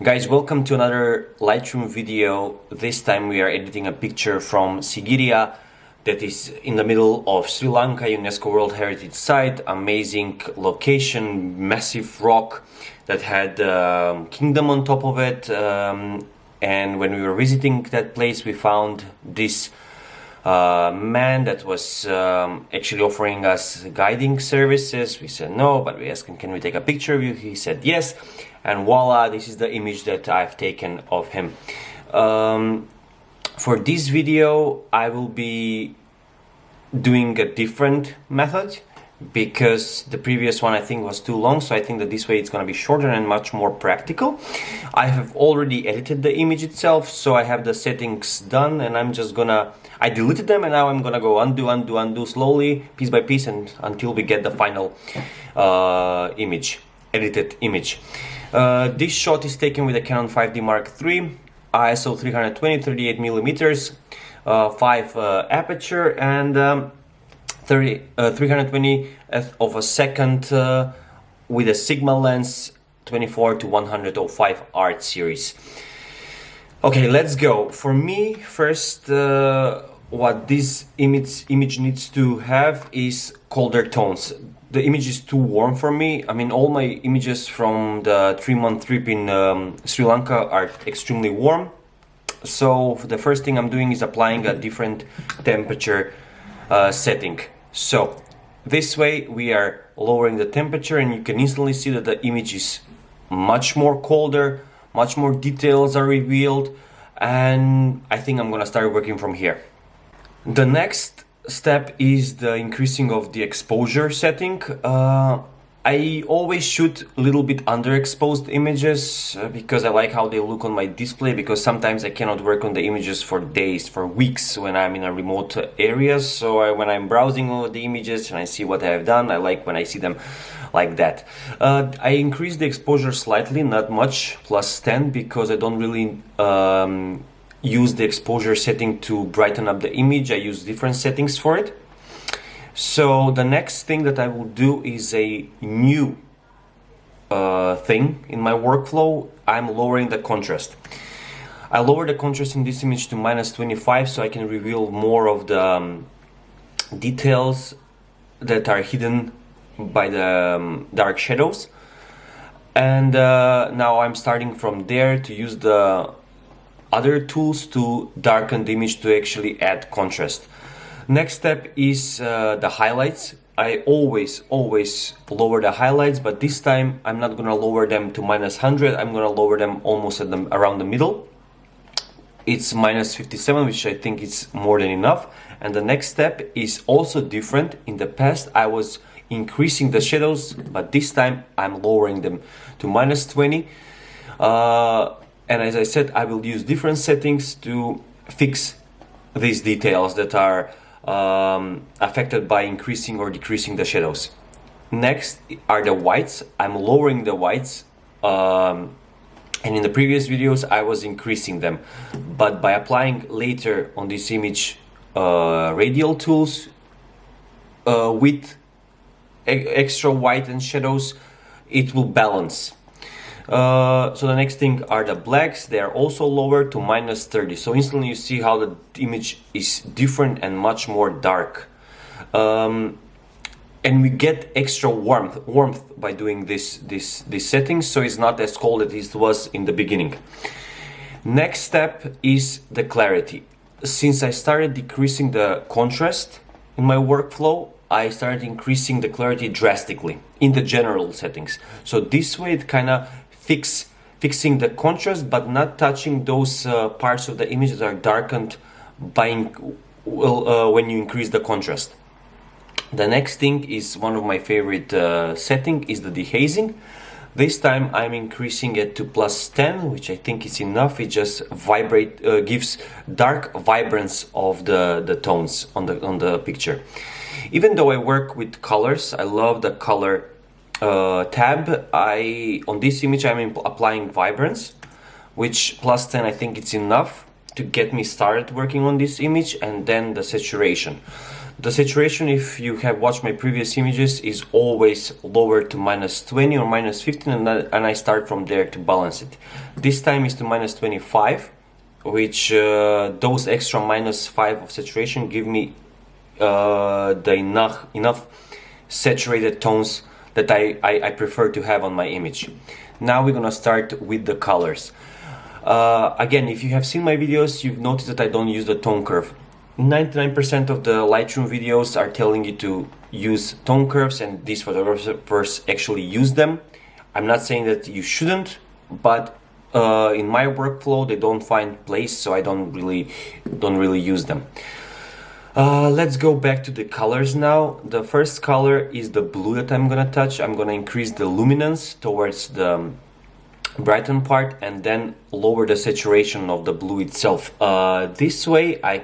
Guys, welcome to another Lightroom video. This time we are editing a picture from Sigiriya that is in the middle of Sri Lanka, UNESCO World Heritage Site. Amazing location, massive rock that had kingdom on top of it. And when we were visiting that place, we found this man that was actually offering us guiding services. We said no, but we asked him, can we take a picture of you? He said yes, and voila, this is the image that I've taken of him. For this video I will be doing a different method because the previous one I think was too long, so I think that this way it's going to be shorter and much more practical. I have already edited the image itself, so I have the settings done, and I deleted them, and now I'm gonna go undo slowly, piece by piece, and until we get the final edited image. This shot is taken with a Canon 5D Mark III, ISO 320, 38 millimeters, 5 aperture, and 320th of a second with a Sigma lens, 24 to 105 art series. Okay, let's go. For me, first, what this image needs to have is colder tones. The image is too warm for me. I mean, all my images from the 3-month trip in Sri Lanka are extremely warm. So the first thing I'm doing is applying a different temperature setting. So this way we are lowering the temperature, and you can instantly see that the image is much more colder, much more details are revealed, and I think I'm gonna start working from here. The next step is the increasing of the exposure setting. I always shoot a little bit underexposed images because I like how they look on my display, because sometimes I cannot work on the images for days, for weeks when I'm in a remote area. So when I'm browsing over the images and I see what I have done, I like when I see them like that. I increased the exposure slightly, not much, +10, because I don't really use the exposure setting to brighten up the image. I use different settings for it. So the next thing that I will do is a new thing in my workflow. I'm lowering the contrast. I lower the contrast in this image to -25, so I can reveal more of the details that are hidden by the dark shadows. And now I'm starting from there to use the other tools to darken the image to actually add contrast. Next step is the highlights. I always lower the highlights, but this time I'm not gonna lower them to -100. I'm gonna lower them almost at around the middle. It's -57, which I think is more than enough. And the next step is also different. In the past I was increasing the shadows, but this time I'm lowering them to -20. And as I said, I will use different settings to fix these details that are affected by increasing or decreasing the shadows. Next are the whites. I'm lowering the whites, and in the previous videos I was increasing them, but by applying later on this image radial tools with extra white and shadows, it will balance. So the next thing are the blacks. They are also lowered to -30. So instantly you see how the image is different and much more dark. And we get extra warmth by doing this settings, so it's not as cold as it was in the beginning. Next step is the clarity. Since I started decreasing the contrast in my workflow, I started increasing the clarity drastically in the general settings. So this way it kind of fixing the contrast, but not touching those parts of the image that are darkened by when you increase the contrast. The next thing is one of my favorite setting is the dehazing. This time I'm increasing it to +10, which I think is enough. It just gives dark vibrance of the tones on the picture. Even though I work with colors, I love the color tab. On this image I'm applying vibrance, which +10 I think it's enough to get me started working on this image, and then the saturation. The saturation, if you have watched my previous images, is always lower to -20 or -15, and I start from there to balance it. This time is to -25, which those extra -5 of saturation give me the enough saturated tones that I prefer to have on my image. Now we're gonna start with the colors. Again, if you have seen my videos, you've noticed that I don't use the tone curve. 99% of the Lightroom videos are telling you to use tone curves, and these photographers actually use them. I'm not saying that you shouldn't, but in my workflow they don't find place, so I don't really use them. Let's go back to the colors now. The first color is the blue that I'm gonna touch. I'm gonna increase the luminance towards the brighten part and then lower the saturation of the blue itself. This way I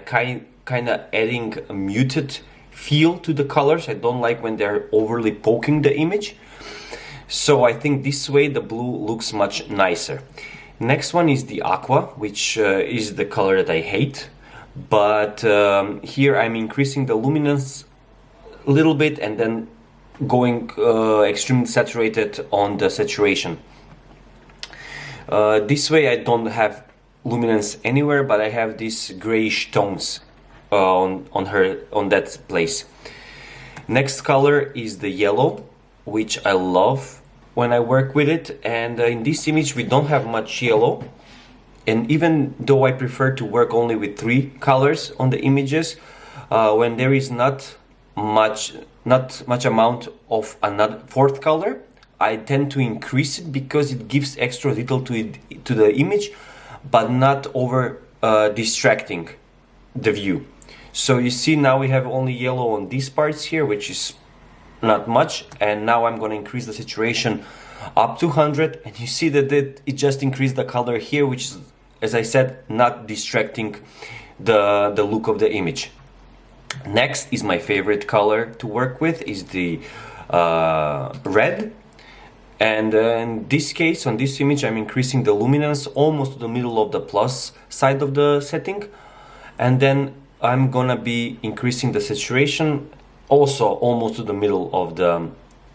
kind of adding a muted feel to the colors. I don't like when they're overly poking the image. So I think this way the blue looks much nicer. Next one is the aqua, which is the color that I hate. But here I'm increasing the luminance a little bit and then going extremely saturated on the saturation. This way I don't have luminance anywhere, but I have these grayish tones on that place. Next color is the yellow, which I love when I work with it, and in this image we don't have much yellow, and even though I prefer to work only with 3 colors on the images, when there is not much amount of another 4th color, I tend to increase it because it gives extra detail to the image, but not over distracting the view. So you see now we have only yellow on these parts here, which is not much, and now I'm going to increase the saturation up to 100, and you see that it just increased the color here, which is, as I said, not distracting the look of the image. Next is my favorite color to work with, is the red. And in this case, on this image, I'm increasing the luminance almost to the middle of the plus side of the setting, and then I'm gonna be increasing the saturation also almost to the middle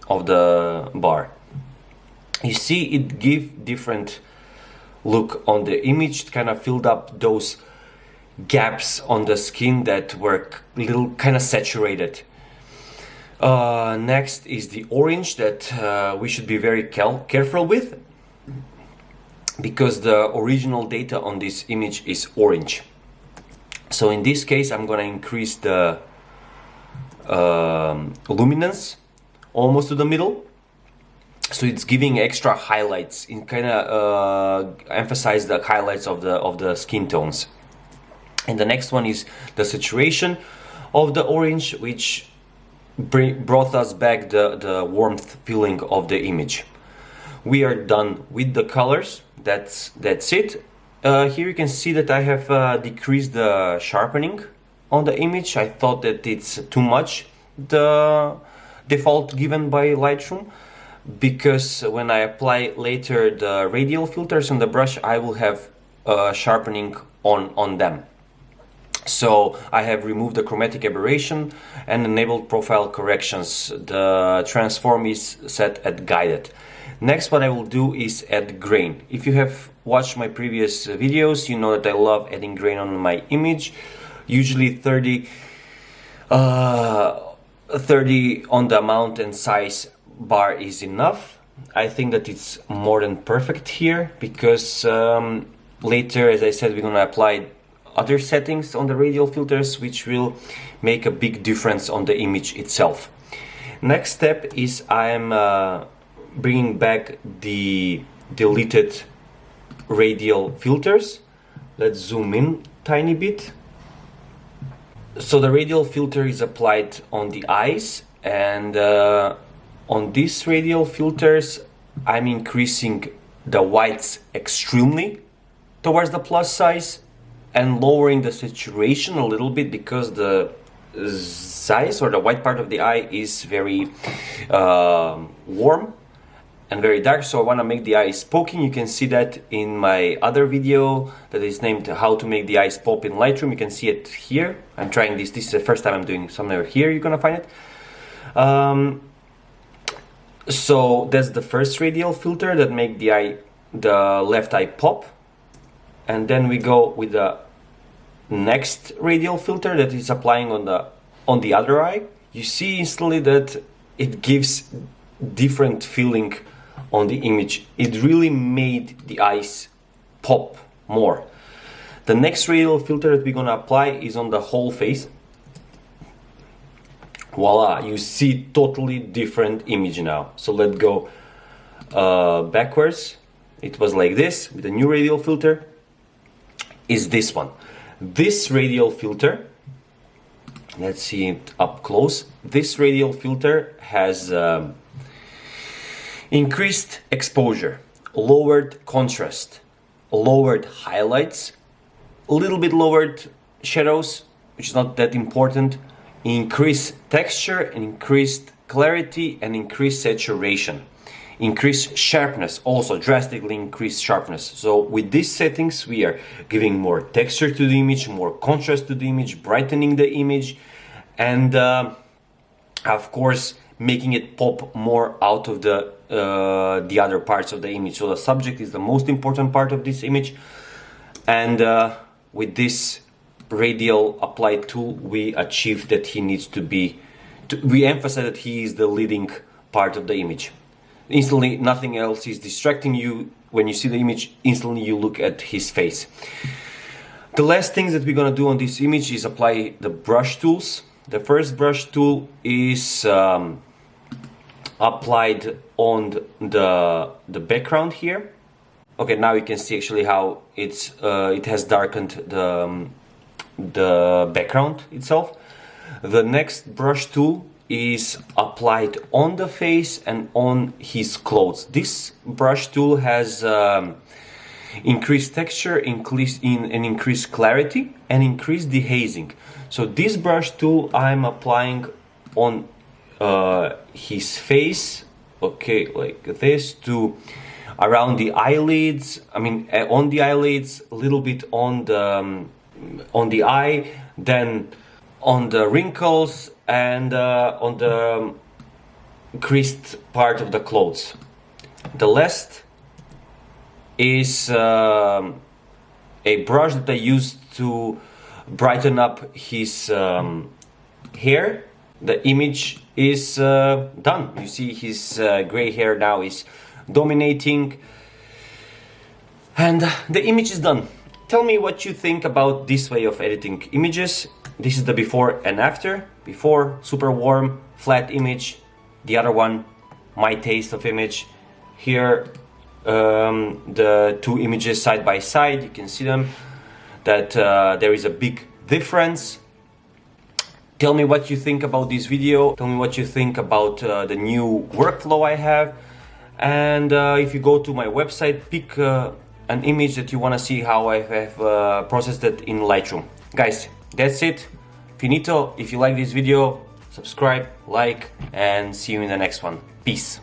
of the bar. You see, it gives different look on the image. It kind of filled up those gaps on the skin that were little kind of saturated. Next is the orange that we should be very careful with, because the original data on this image is orange. So in this case I'm gonna increase the luminance almost to the middle, so it's giving extra highlights, in kind of emphasize the highlights of the skin tones. And the next one is the saturation of the orange, which brought us back the warmth feeling of the image. We are done with the colors. That's it. Here you can see that I have decreased the sharpening on the image. I thought that it's too much, the default given by Lightroom, because when I apply later the radial filters on the brush, I will have sharpening on them. So I have removed the chromatic aberration and enabled profile corrections. The transform is set at guided. Next, what I will do is add grain. If you have watched my previous videos, you know that I love adding grain on my image. Usually 30 on the amount and size bar is enough. I think that it's more than perfect here, because later, as I said, we're gonna apply other settings on the radial filters, which will make a big difference on the image itself. Next step is I'm bringing back the deleted radial filters. Let's zoom in tiny bit. So the radial filter is applied on the eyes, and on these radial filters I'm increasing the whites extremely towards the plus size and lowering the saturation a little bit, because the size or the white part of the eye is very warm, and very dark, so I want to make the eyes poking. You can see that in my other video that is named how to make the eyes pop in Lightroom. You can see it here. I'm trying this is the first time I'm doing somewhere here, you're gonna find it. So that's the first radial filter that make the left eye pop, and then we go with the next radial filter that is applying on the other eye. You see instantly that it gives different feeling on the image. It really made the eyes pop more. The next radial filter that we're gonna apply is on the whole face. Voila, you see totally different image now. So let's go backwards. It was like this with the new radial filter. Is this one. This radial filter, let's see it up close. This radial filter has increased exposure, lowered contrast, lowered highlights, a little bit lowered shadows, which is not that important, increased texture, increased clarity, and increased saturation. Increased sharpness, also drastically increased sharpness. So with these settings we are giving more texture to the image, more contrast to the image, brightening the image, and of course making it pop more out of the other parts of the image. So the subject is the most important part of this image, and with this radial applied tool we achieve that he needs to be, we emphasize that he is the leading part of the image. Instantly nothing else is distracting you. When you see the image, instantly you look at his face. The last things that we're gonna do on this image is apply the brush tools. The first brush tool is applied on the background here. Okay, now you can see actually how it has darkened the background itself. The next brush tool is applied on the face and on his clothes. This brush tool has increased texture, increased clarity, and increased dehazing. So this brush tool I'm applying on his face, okay, like this, to around the eyelids. I mean, on the eyelids, a little bit on the eye, then on the wrinkles, and on the creased part of the clothes. The last is a brush that I used to brighten up his hair. The image is done. You see his gray hair now is dominating, and the image is done. Tell me what you think about this way of editing images. This is the before and after. Before, super warm, flat image. The other one, my taste of image. Here, the two images side by side, you can see them, that there is a big difference. Tell me what you think about this video. Tell me what you think about the new workflow I have. And if you go to my website, pick an image that you want to see how I have processed it in Lightroom. Guys, that's it. Finito. If you like this video, subscribe, like, and see you in the next one. Peace.